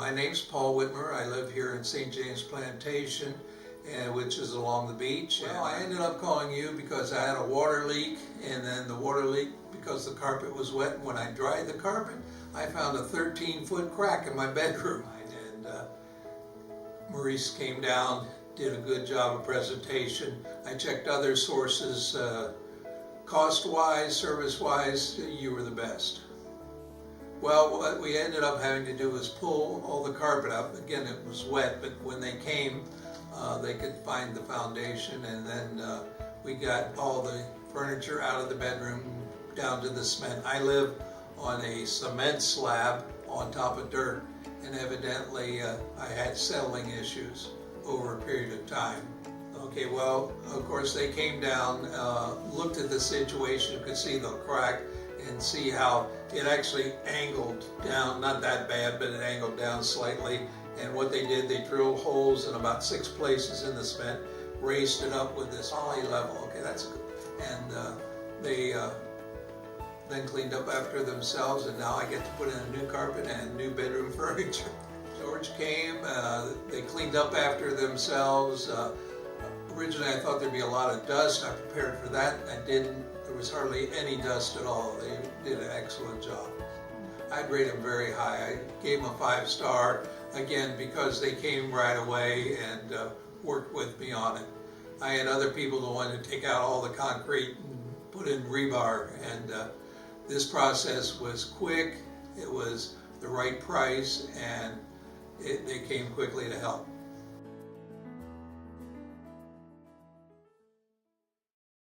My name's Paul Whitmer. I live here in St. James Plantation, which is along the beach. Well, I ended up calling you because I had a water leak, and then the water leak because the carpet was wet. And when I dried the carpet, I found a 13-foot crack in my bedroom. And Maurice came down, did a good job of presentation. I checked other sources, cost-wise, service-wise, you were the best. Well, what we ended up having to do was pull all the carpet up. Again, it was wet, but when they came, they could find the foundation, and then we got all the furniture out of the bedroom down to the cement. I live on a cement slab on top of dirt, and evidently I had settling issues over a period of time. Okay, well, of course they came down, looked at the situation, you could see the crack and see how it actually angled down, not that bad, but it angled down slightly. And what they did, they drilled holes in about 6 places in the cement, raised it up with this poly level. Okay, that's good. And they then cleaned up after themselves, and now I get to put in a new carpet and new bedroom furniture. George came, they cleaned up after themselves. Originally I thought there'd be a lot of dust. I prepared for that. I didn't. There was hardly any dust at all. They did an excellent job. I'd rate them very high. I gave them a 5-star, again, because they came right away and worked with me on it. I had other people who wanted to take out all the concrete and put in rebar, and this process was quick, it was the right price, and they came quickly to help.